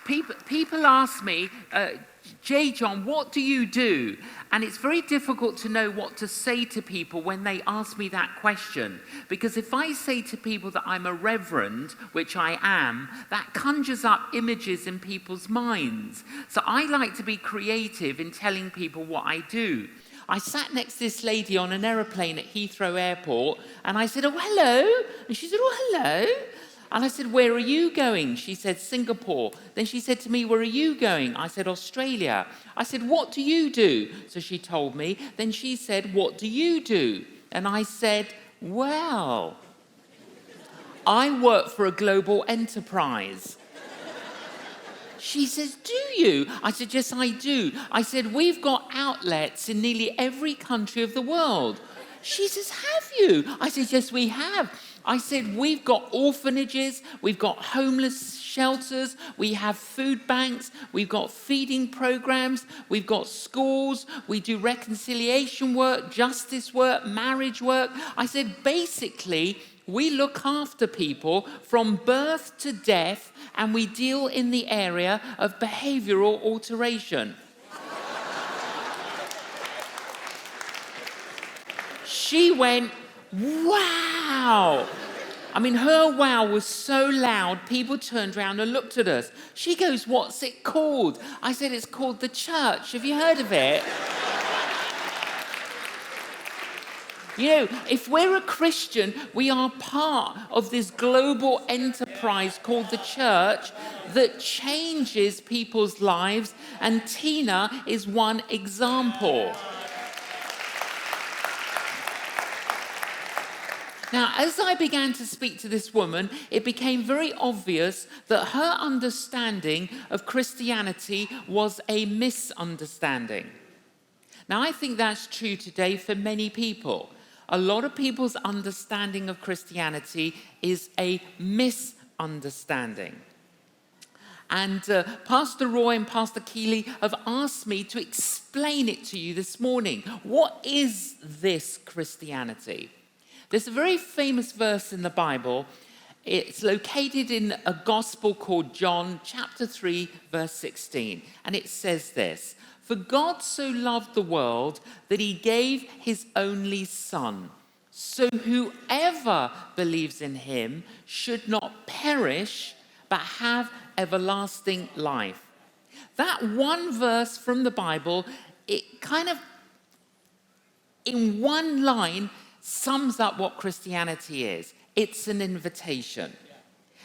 People ask me, J. John, what do you do? And it's very difficult to know what to say to people when they ask me that question. Because if I say to people that I'm a reverend, which I am, that conjures up images in people's minds. So I like to be creative in telling people what I do. I sat next to this lady on an aeroplane at Heathrow Airport, and I said, "Oh, hello." And she said, "Oh, hello." And I said, "Where are you going?" She said, "Singapore." Then she said to me, "Where are you going?" I said, "Australia." I said, "What do you do?" So she told me. Then she said, "What do you do?" And I said, "Well, I work for a global enterprise." She says, "Do you?" I said, "Yes, I do." I said, "We've got outlets in nearly every country of the world." She says, "Have you?" I said, "Yes, we have." I said, "We've got orphanages, we've got homeless shelters, we have food banks, we've got feeding programs, we've got schools, we do reconciliation work, justice work, marriage work." I said, basically, we look after people from birth to death, and we deal in the area of behavioral alteration. She went, "Wow." I mean, her wow was so loud, people turned around and looked at us. She goes, "What's it called?" I said, "It's called the church. Have you heard of it?" You know, if we're a Christian, we are part of this global enterprise called the church that changes people's lives, and Tina is one example. Now, as I began to speak to this woman, it became very obvious that her understanding of Christianity was a misunderstanding. Now, I think that's true today for many people. A lot of people's understanding of Christianity is a misunderstanding. And Pastor Roy and Pastor Keeley have asked me to explain it to you this morning. What is this Christianity? There's a very famous verse in the Bible. It's located in a gospel called John, chapter 3, verse 16. And it says this: "For God so loved the world that he gave his only Son, so whoever believes in him should not perish, but have everlasting life." That one verse from the Bible, it kind of, in one line, sums up what Christianity is. It's an invitation.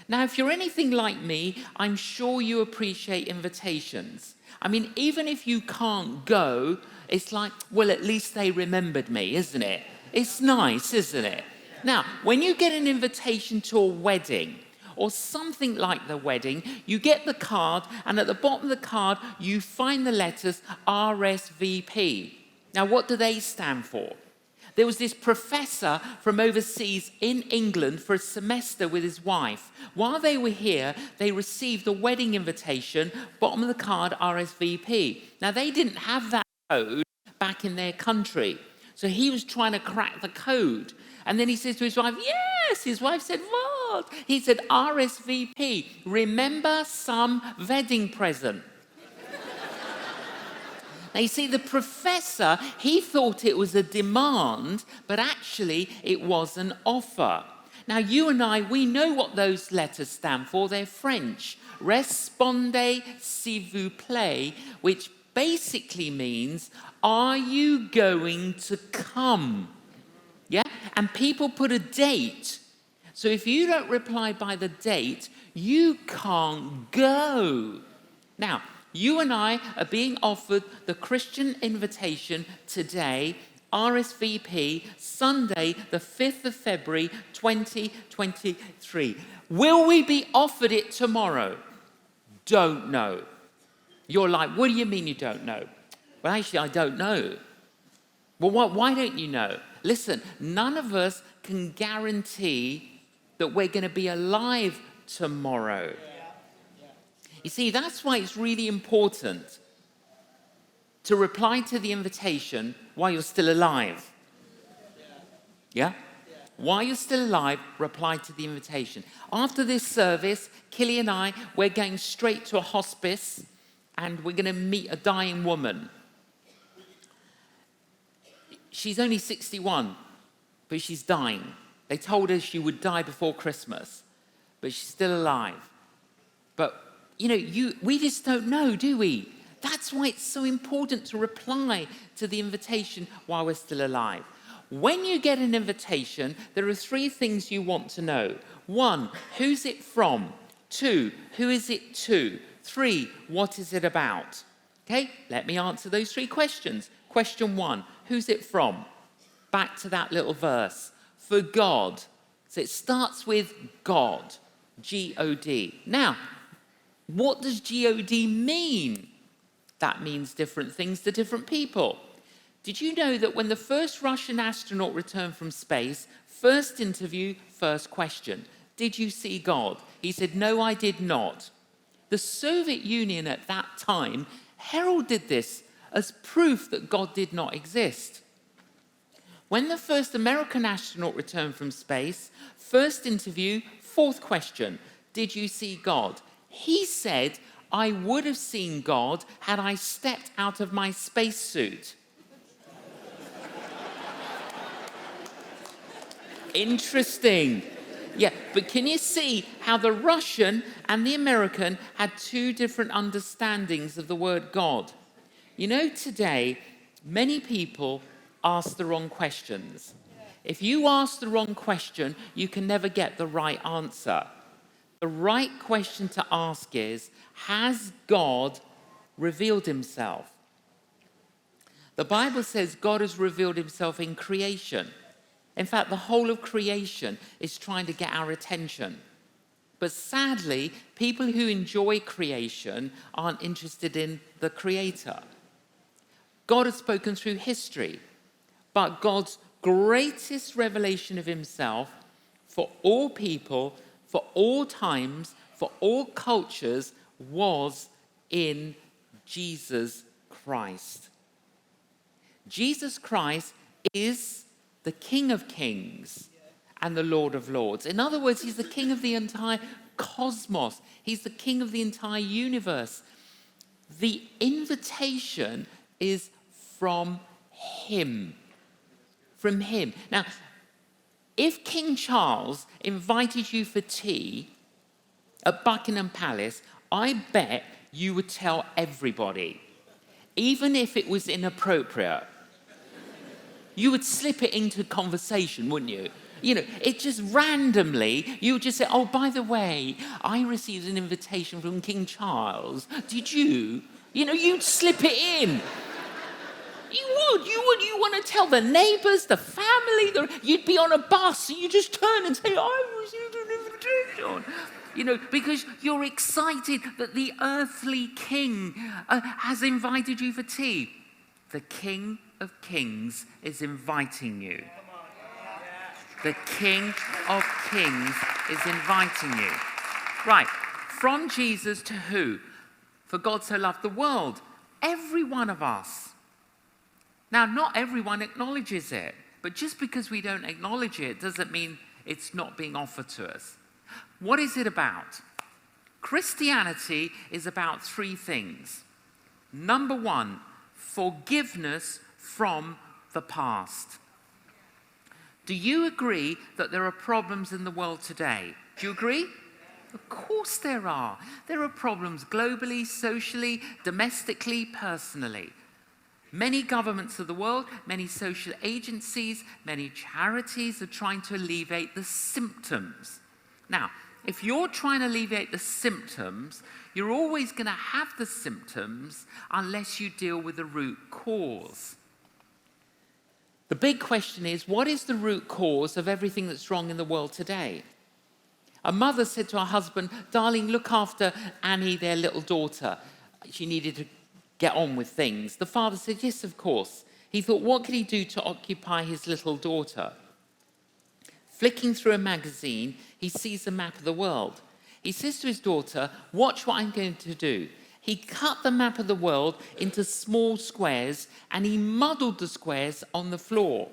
Now, if you're anything like me, I'm sure you appreciate invitations. I mean, even if you can't go, it's like, well, at least they remembered me, isn't it? It's nice, isn't it? Now, when you get an invitation to a wedding or something like the wedding, you get the card, and at the bottom of the card, you find the letters RSVP. Now, what do they stand for? There was this professor from overseas in England for a semester with his wife. While they were here, they received a wedding invitation, bottom of the card, RSVP. Now, they didn't have that code back in their country. So he was trying to crack the code. And then he says to his wife, "Yes." His wife said, "What?" He said, "RSVP, remember some wedding present." Now, you see, the professor, he thought it was a demand, but actually it was an offer. Now, you and I, we know what those letters stand for. They're French. Respondez s'il vous plaît, which basically means, are you going to come? Yeah? And people put a date. So if you don't reply by the date, you can't go. Now, you and I are being offered the Christian invitation today, RSVP, Sunday, the 5th of February, 2023. Will we be offered it tomorrow? Don't know. You're like, what do you mean you don't know? Well, actually, I don't know. Well, why don't you know? Listen, none of us can guarantee that we're going to be alive tomorrow. You see, that's why it's really important to reply to the invitation while you're still alive. Yeah? While you're still alive, reply to the invitation. After this service, Killy and I, we're going straight to a hospice and we're going to meet a dying woman. She's only 61, but she's dying. They told her she would die before Christmas, but she's still alive. But, we just don't know, do we? That's why it's so important to reply to the invitation while we're still alive. When you get an invitation, there are 3 things you want to know. 1, who's it from? 2, who is it to? 3, what is it about? Okay, let me answer those 3 questions. Question 1, who's it from? Back to that little verse. For God. So it starts with God. G-O-D. Now, what does G-O-D mean? That means different things to different people. Did you know that when the first Russian astronaut returned from space, first interview, first question, did you see God? He said, no, I did not. The Soviet Union at that time heralded this as proof that God did not exist. When the first American astronaut returned from space, first interview, fourth question, did you see God? He said, I would have seen God had I stepped out of my spacesuit. Interesting. Yeah, but can you see how the Russian and the American had 2 different understandings of the word God? Today, many people ask the wrong questions. If you ask the wrong question, you can never get the right answer. The right question to ask is, has God revealed himself? The Bible says God has revealed himself in creation. In fact, the whole of creation is trying to get our attention. But sadly, people who enjoy creation aren't interested in the Creator. God has spoken through history, but God's greatest revelation of himself for all people, for all times, for all cultures, was in Jesus Christ. Jesus Christ is the King of Kings and the Lord of Lords. In other words, he's the King of the entire cosmos. He's the King of the entire universe. The invitation is from him. From him. Now, if King Charles invited you for tea at Buckingham Palace, I bet you would tell everybody, even if it was inappropriate. You would slip it into conversation, wouldn't you? It just randomly, you would just say, oh, by the way, I received an invitation from King Charles. Did you? You'd slip it in. You want to tell the neighbours, the family, you'd be on a bus and you just turn and say, I received an invitation. Because you're excited that the earthly king has invited you for tea. The King of Kings is inviting you. The King of Kings is inviting you. Right, from Jesus to who? For God so loved the world. Every one of us. Now, not everyone acknowledges it, but just because we don't acknowledge it doesn't mean it's not being offered to us. What is it about? Christianity is about 3 things. Number 1, forgiveness from the past. Do you agree that there are problems in the world today? Do you agree? Of course there are. There are problems globally, socially, domestically, personally. Many governments of the world, many social agencies, many charities are trying to alleviate the symptoms. Now, if you're trying to alleviate the symptoms, you're always going to have the symptoms unless you deal with the root cause. The big question is, what is the root cause of everything that's wrong in the world today? A mother said to her husband, darling, look after Annie, their little daughter. She needed to get on with things. The father said, yes, of course. He thought, what could he do to occupy his little daughter? Flicking through a magazine, he sees a map of the world. He says to his daughter, watch what I'm going to do. He cut the map of the world into small squares and he muddled the squares on the floor.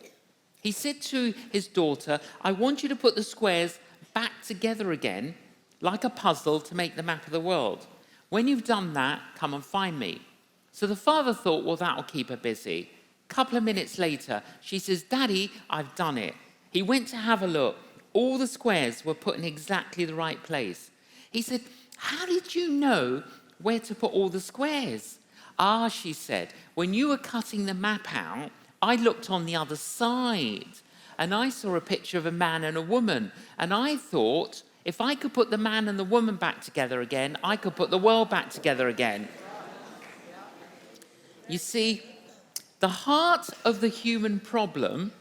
He said to his daughter, I want you to put the squares back together again, like a puzzle, to make the map of the world. When you've done that, come and find me. So the father thought, well, that'll keep her busy. A couple of minutes later, she says, Daddy, I've done it. He went to have a look. All the squares were put in exactly the right place. He said, how did you know where to put all the squares? Ah, she said, when you were cutting the map out, I looked on the other side and I saw a picture of a man and a woman. And I thought, if I could put the man and the woman back together again, I could put the world back together again. You see, the heart of the human problem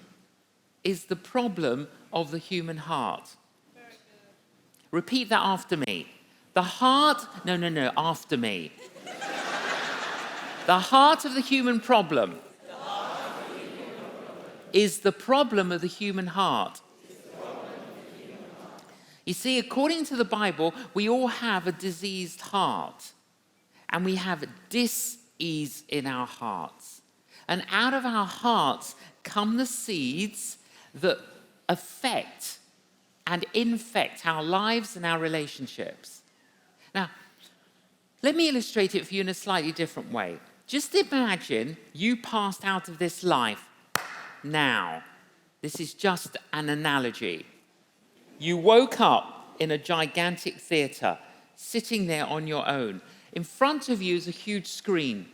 is the problem of the human heart. Repeat that after me. The heart, no, after me. The heart of the human problem is the problem of the human heart. You see, according to the Bible, we all have a diseased heart, and we have dis-ease in our hearts. And out of our hearts come the seeds that affect and infect our lives and our relationships. Now, let me illustrate it for you in a slightly different way. Just imagine you passed out of this life now. This is just an analogy. You woke up in a gigantic theatre, sitting there on your own. In front of you is a huge screen.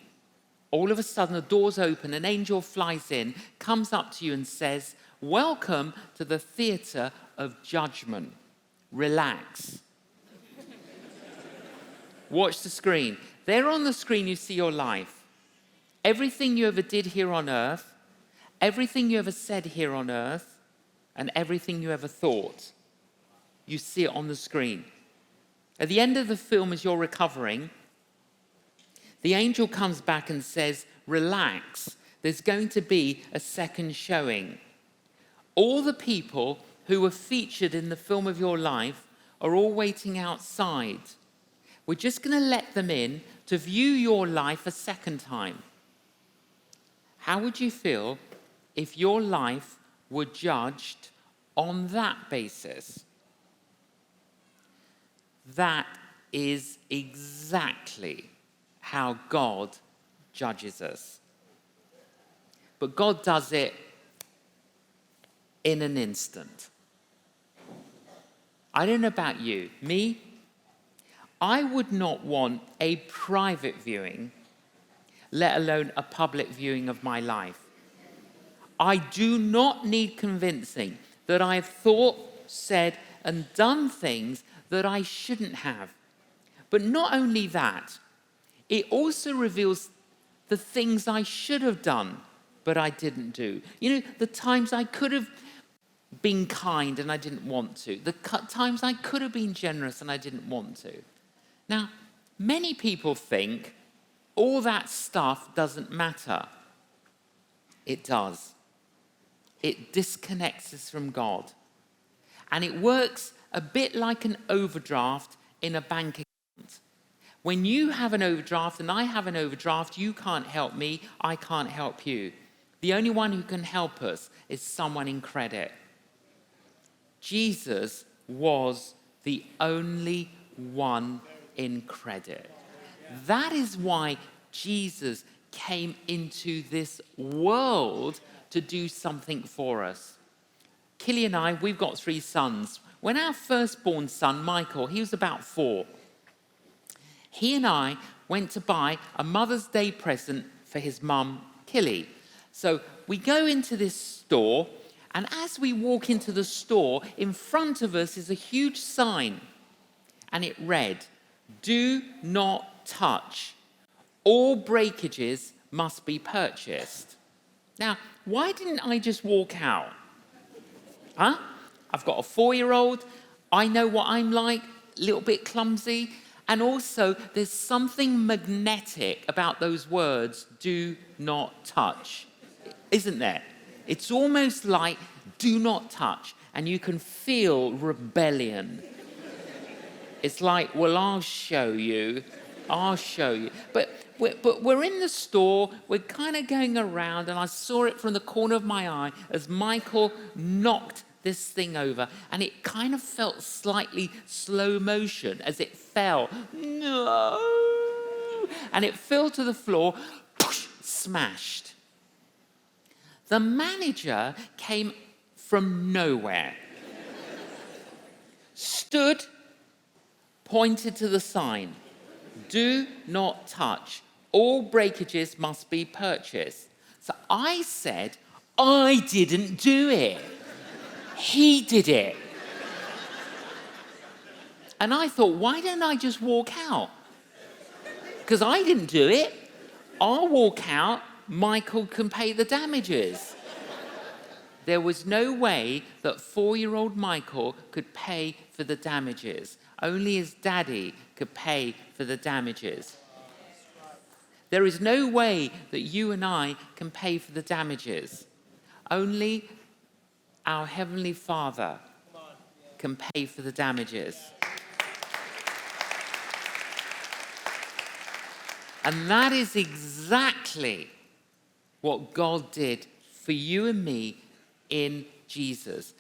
All of a sudden, the doors open, an angel flies in, comes up to you and says, welcome to the theatre of judgment. Relax. Watch the screen. There on the screen, you see your life. Everything you ever did here on earth, everything you ever said here on earth, and everything you ever thought. You see it on the screen. At the end of the film, as you're recovering, the angel comes back and says, relax, there's going to be a second showing. All the people who were featured in the film of your life are all waiting outside. We're just going to let them in to view your life a second time. How would you feel if your life were judged on that basis? That is exactly how God judges us. But God does it in an instant. I don't know about you. Me, I would not want a private viewing, let alone a public viewing of my life. I do not need convincing that I've thought, said, and done things that I shouldn't have. But not only that, it also reveals the things I should have done, but I didn't do. You know, the times I could have been kind and I didn't want to. The times I could have been generous and I didn't want to. Now, many people think all that stuff doesn't matter. It does. It disconnects us from God. And it works a bit like an overdraft in a bank account. When you have an overdraft and I have an overdraft, you can't help me, I can't help you. The only one who can help us is someone in credit. Jesus was the only one in credit. That is why Jesus came into this world to do something for us. Killy and I, we've got 3 sons. When our firstborn son, Michael, he was about 4, he and I went to buy a Mother's Day present for his mum, Killy. So we go into this store, and as we walk into the store, in front of us is a huge sign, and it read, "Do not touch. All breakages must be purchased." Now, why didn't I just walk out? Huh? I've got a 4-year-old. I know what I'm like, a little bit clumsy. And also, there's something magnetic about those words, "do not touch." Isn't there? It's almost like, do not touch. And you can feel rebellion. It's like, well, I'll show you. I'll show you. But we're in the store, we're kind of going around, and I saw it from the corner of my eye as Michael knocked this thing over, and it kind of felt slightly slow motion as it fell. No! And it fell to the floor, smashed. The manager came from nowhere, stood, pointed to the sign, "Do not touch. All breakages must be purchased." So I said, "I didn't do it. He did it." And I thought, why don't I just walk out? Because I didn't do it. I'll walk out. Michael can pay the damages. There was no way that 4-year-old Michael could pay for the damages. Only his daddy could pay for the damages. There is no way that you and I can pay for the damages. Only our Heavenly Father can pay for the damages. And that is exactly what God did for you and me in Jesus.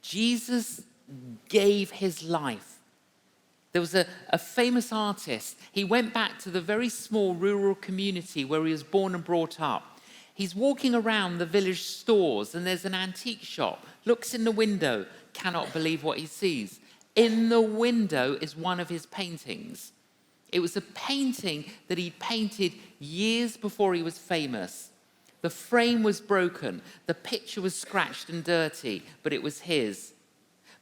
Jesus gave his life. There was a famous artist. He went back to the very small rural community where he was born and brought up. He's walking around the village stores and there's an antique shop. Looks in the window, cannot believe what he sees. In the window is one of his paintings. It was a painting that he painted years before he was famous. The frame was broken. The picture was scratched and dirty, but it was his.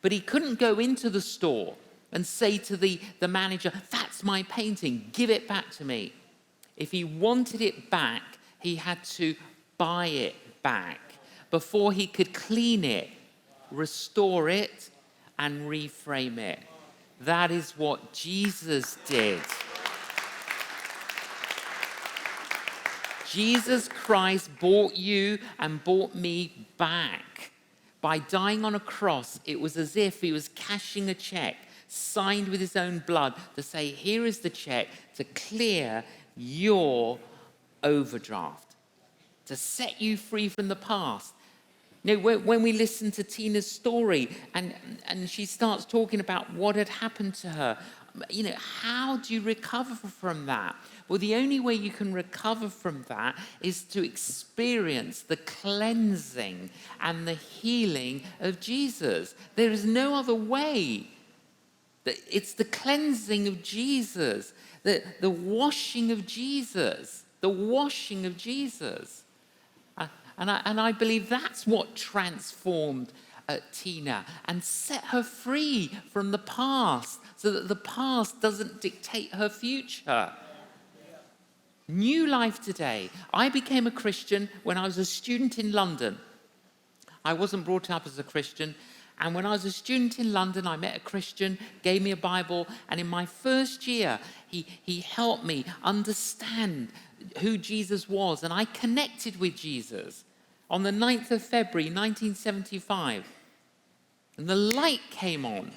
But he couldn't go into the store and say to the manager, "That's my painting, give it back to me." If he wanted it back, he had to buy it back before he could clean it, restore it, and reframe it. That is what Jesus did. Jesus Christ bought you and bought me back. By dying on a cross, it was as if he was cashing a check, signed with his own blood, to say, here is the check to clear your overdraft, to set you free from the past. You know, when we listen to Tina's story and she starts talking about what had happened to her, you know, how do you recover from that? Well, the only way you can recover from that is to experience the cleansing and the healing of Jesus. There is no other way. It's the cleansing of Jesus, the washing of Jesus, the washing of Jesus. And I believe that's what transformed Tina and set her free from the past so that the past doesn't dictate her future. New life today. I became a Christian when I was a student in London. I wasn't brought up as a Christian. And when I was a student in London, I met a Christian, gave me a Bible. And in my first year, he helped me understand who Jesus was. And I connected with Jesus on the 9th of February, 1975. And the light came on.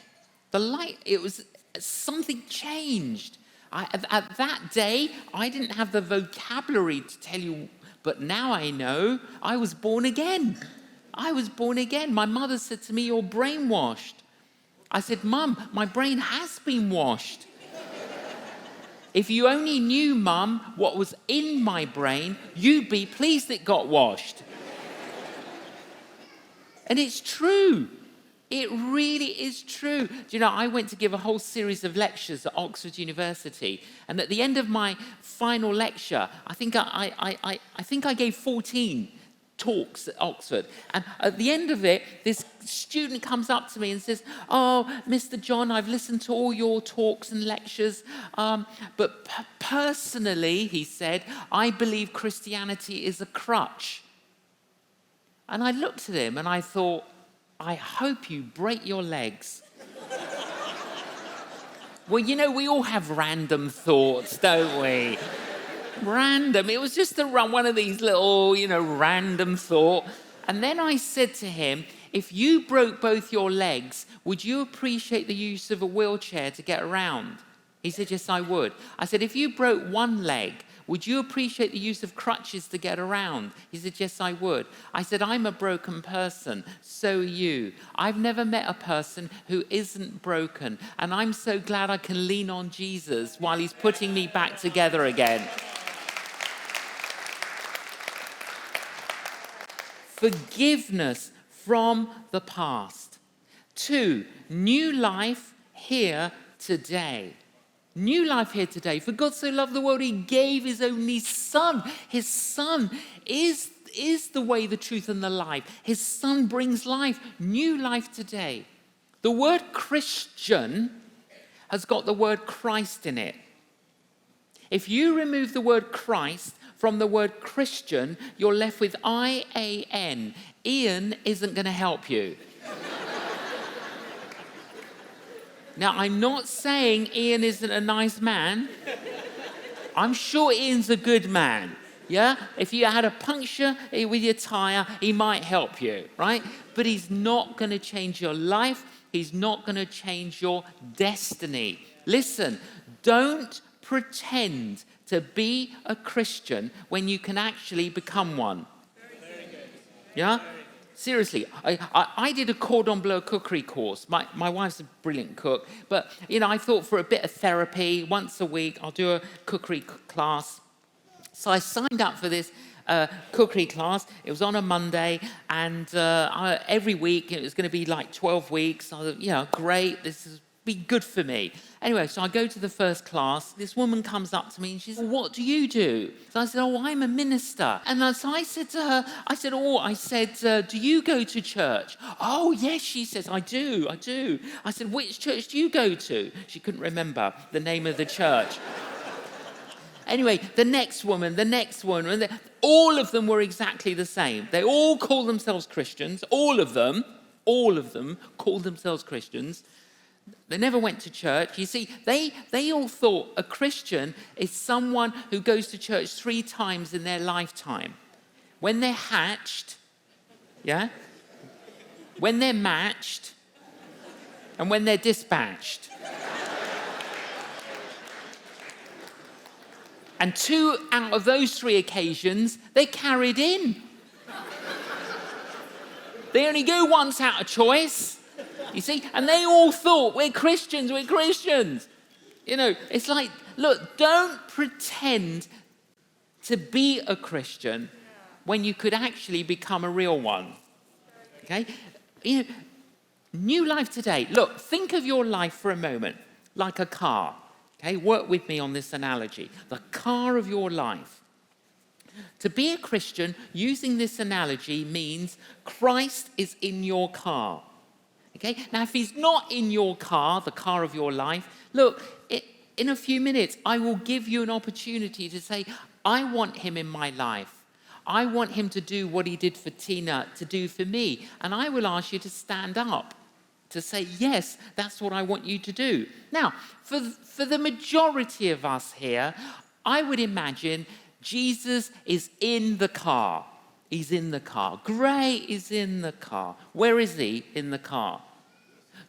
The light, it was something changed. At that day, I didn't have the vocabulary to tell you, but now I know I was born again. I was born again. My mother said to me, "You're brainwashed." I said, "Mum, my brain has been washed." If you only knew, Mum, what was in my brain, you'd be pleased it got washed. And it's true. It really is true. Do you know, I went to give a whole series of lectures at Oxford University, and at the end of my final lecture, I think I gave 14 talks at Oxford. And at the end of it, this student comes up to me and says, "Oh, Mr. John, I've listened to all your talks and lectures, but personally," he said, "I believe Christianity is a crutch." And I looked at him and I thought, I hope you break your legs. Well, you know, we all have random thoughts, don't we? Random. It was just one of these little, random thought. And then I said to him, if you broke both your legs, would you appreciate the use of a wheelchair to get around? He said, yes, I would. I said, if you broke one leg, would you appreciate the use of crutches to get around? He said, yes, I would. I said, I'm a broken person. So are you. I've never met a person who isn't broken. And I'm so glad I can lean on Jesus while he's putting me back together again. Forgiveness from the past. 2, new life here today. New life here today. For God so loved the world, he gave his only son. His son is the way, the truth, and the life. His son brings life. New life today. The word Christian has got the word Christ in it. If you remove the word Christ from the word Christian, you're left with I-A-N. Ian isn't going to help you. Now, I'm not saying Ian isn't a nice man. I'm sure Ian's a good man, yeah? If you had a puncture with your tire, he might help you, right? But he's not going to change your life. He's not going to change your destiny. Listen, don't pretend to be a Christian when you can actually become one. Yeah? Seriously, I did a cordon bleu cookery course. My wife's a brilliant cook. But, I thought for a bit of therapy, once a week, I'll do a cookery class. So I signed up for this cookery class. It was on a Monday. And every week, it was going to be like 12 weeks. I thought, great, this is be good for me. Anyway, so I go to the first class. This woman comes up to me and she says, what do you do? So I said, I'm a minister. And so I said to her, do you go to church? Oh, yes, she says, I do. I said, which church do you go to? She couldn't remember the name of the church. Anyway, the next one, all of them were exactly the same. They all called themselves Christians. All of them called themselves Christians. They never went to church. You see, they all thought a Christian is someone who goes to church 3 times in their lifetime. When they're hatched, yeah? When they're matched, and when they're dispatched. And 2 out of those 3 occasions, they carried in. They only go once out of choice. You see, and they all thought, we're Christians. It's like, look, don't pretend to be a Christian when you could actually become a real one. Okay? New life today. Look, think of your life for a moment like a car. Okay? Work with me on this analogy. The car of your life. To be a Christian, using this analogy means Christ is in your car. Okay? Now, if he's not in your car, the car of your life, look, in a few minutes, I will give you an opportunity to say, I want him in my life. I want him to do what he did for Tina to do for me. And I will ask you to stand up, to say, yes, that's what I want you to do. Now, for the majority of us here, I would imagine Jesus is in the car. He's in the car. Gray is in the car. Where is he in the car?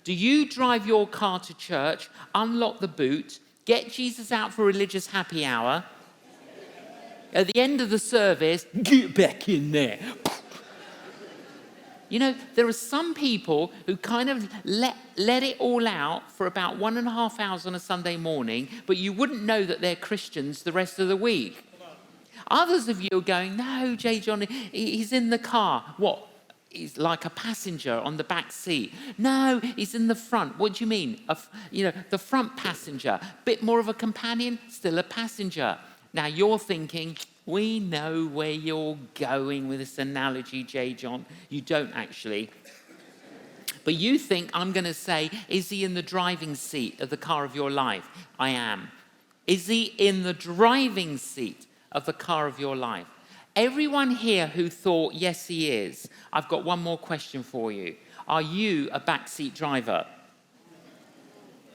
Do you drive your car to church, unlock the boot, get Jesus out for religious happy hour? At the end of the service, get back in there. There are some people who kind of let it all out for about 1.5 hours on a Sunday morning, but you wouldn't know that they're Christians the rest of the week. Others of you are going, no, J. John, he's in the car. What? He's like a passenger on the back seat. No, he's in the front. What do you mean? The front passenger. Bit more of a companion, still a passenger. Now you're thinking, we know where you're going with this analogy, J. John. You don't actually. But you think I'm going to say, is he in the driving seat of the car of your life? I am. Is he in the driving seat of the car of your life? Everyone here who thought, yes, he is, I've got one more question for you. Are you a backseat driver?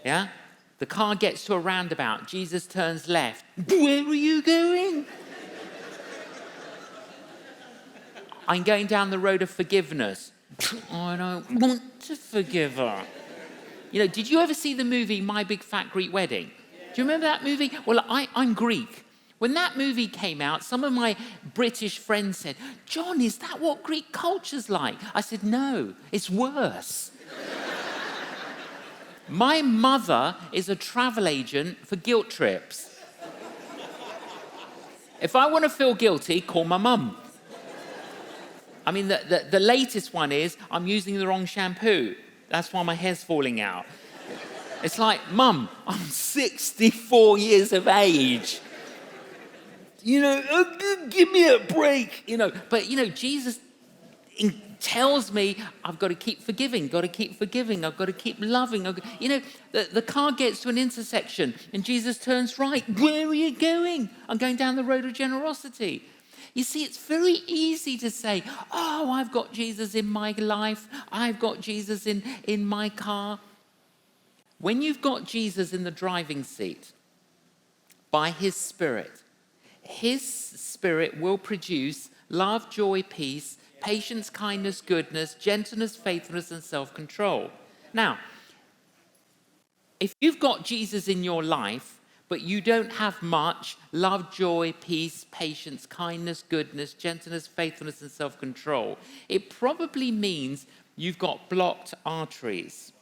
Yeah? The car gets to a roundabout. Jesus turns left. Where are you going? I'm going down the road of forgiveness. I don't want to forgive her. Did you ever see the movie My Big Fat Greek Wedding? Do you remember that movie? Well, I'm Greek. When that movie came out, some of my British friends said, John, is that what Greek culture's like? I said, no, it's worse. My mother is a travel agent for guilt trips. If I want to feel guilty, call my mum. I mean, the latest one is I'm using the wrong shampoo. That's why my hair's falling out. It's like, Mum, I'm 64 years of age. Give me a break, But, Jesus tells me I've got to keep forgiving, I've got to keep loving. The car gets to an intersection and Jesus turns right. Where are you going? I'm going down the road of generosity. You see, it's very easy to say, oh, I've got Jesus in my life. I've got Jesus in my car. When you've got Jesus in the driving seat, by his Spirit will produce love, joy, peace, patience, kindness, goodness, gentleness, faithfulness, and self-control. Now, if you've got Jesus in your life, but you don't have much love, joy, peace, patience, kindness, goodness, gentleness, faithfulness, and self-control, it probably means you've got blocked arteries.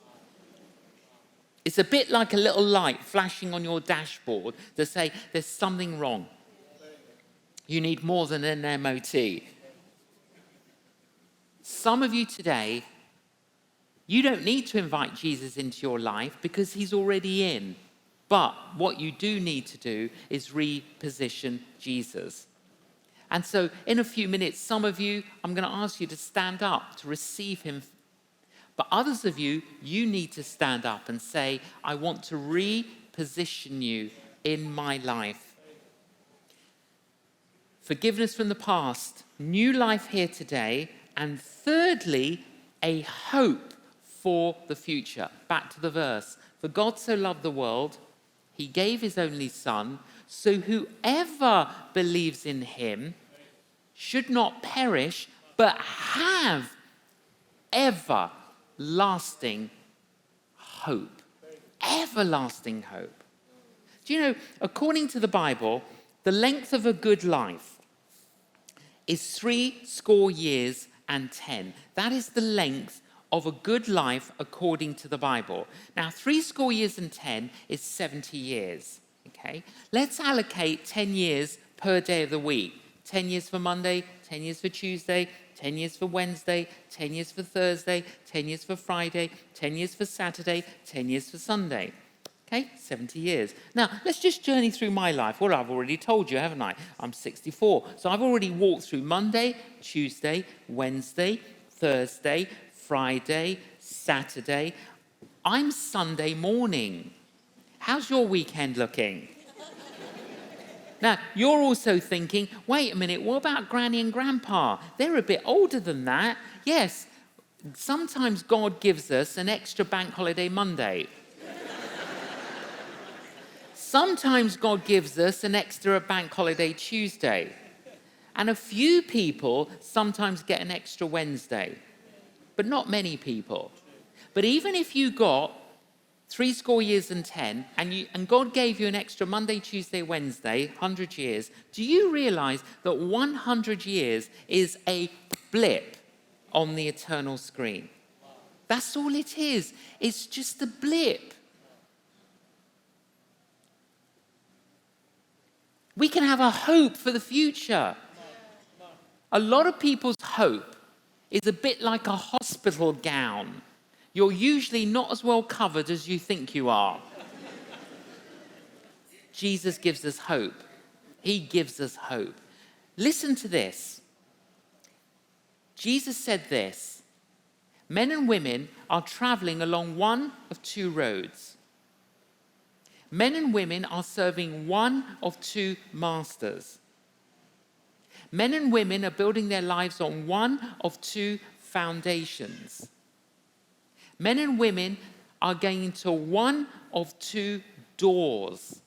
It's a bit like a little light flashing on your dashboard to say there's something wrong. You need more than an MOT. Some of you today, you don't need to invite Jesus into your life because he's already in. But what you do need to do is reposition Jesus. And so in a few minutes, some of you, I'm going to ask you to stand up to receive him. But others of you, you need to stand up and say, I want to reposition you in my life. Forgiveness from the past, new life here today, and thirdly, a hope for the future. Back to the verse. For God so loved the world, he gave his only son, so whoever believes in him should not perish, but have everlasting hope. Everlasting hope. Do you know, according to the Bible, the length of a good life is 70 years and 10. That is the length of a good life according to the Bible. Now, 70 years and 10 is 70 years. Okay? Let's allocate 10 years per day of the week. 10 years for Monday, 10 years for Tuesday, 10 years for Wednesday, 10 years for Thursday, 10 years for Friday, 10 years for Saturday, 10 years for Sunday. Okay, 70 years. Now, let's just journey through my life. Well, I've already told you, haven't I? I'm 64. So I've already walked through Monday, Tuesday, Wednesday, Thursday, Friday, Saturday. I'm Sunday morning. How's your weekend looking? Now, you're also thinking, wait a minute, what about Granny and Grandpa? They're a bit older than that. Yes, sometimes God gives us an extra bank holiday Monday. Sometimes God gives us an extra bank holiday Tuesday. And a few people sometimes get an extra Wednesday, but not many people. But even if you got 70 years and 10, and God gave you an extra Monday, Tuesday, Wednesday, 100 years, do you realize that 100 years is a blip on the eternal screen? That's all it is. It's just a blip. We can have a hope for the future. A lot of people's hope is a bit like a hospital gown. You're usually not as well covered as you think you are. Jesus gives us hope. He gives us hope. Listen to this. Jesus said this: men and women are traveling along one of two roads. Men and women are serving one of two masters. Men and women are building their lives on one of two foundations. Men and women are going into one of two doors.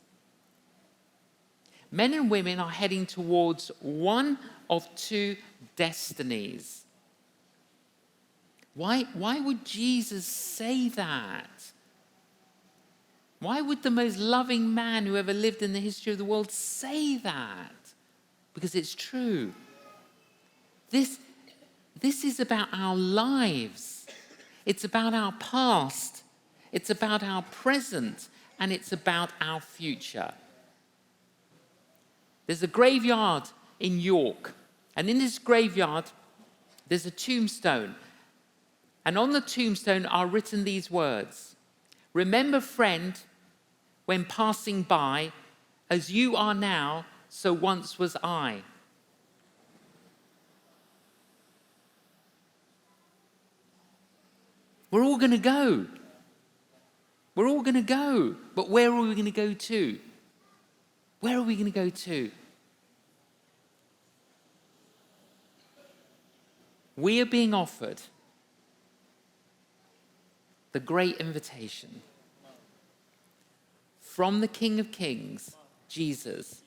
Men and women are heading towards one of two destinies. Why would Jesus say that? Why would the most loving man who ever lived in the history of the world say that? Because it's true. This is about our lives. It's about our past. It's about our present. And it's about our future. There's a graveyard in York. And in this graveyard, there's a tombstone. And on the tombstone are written these words: "Remember, friend, when passing by, as you are now, so once was I." We're all going to go. We're all going to go. But where are we going to go to? Where are we going to go to? We are being offered the great invitation from the King of Kings, Jesus,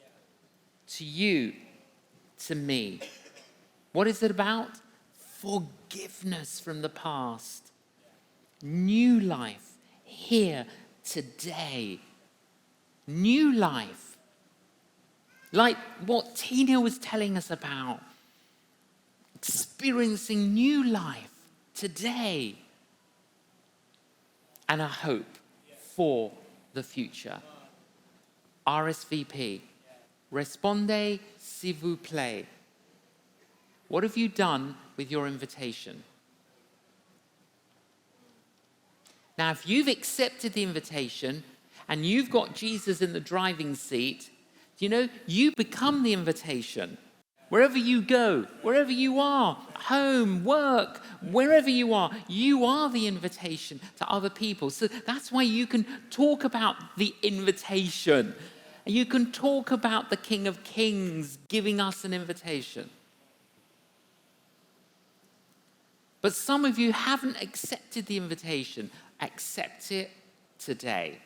to you, to me. What is it about? Forgiveness from the past. New life here, today. New life. Like what Tina was telling us about. Experiencing new life today. And a hope for the future. RSVP. Répondez s'il vous plaît. What have you done with your invitation? Now, if you've accepted the invitation and you've got Jesus in the driving seat, you become the invitation. Wherever you go, wherever you are, home, work, wherever you are the invitation to other people. So that's why you can talk about the invitation. And you can talk about the King of Kings giving us an invitation. But some of you haven't accepted the invitation. Accept it today.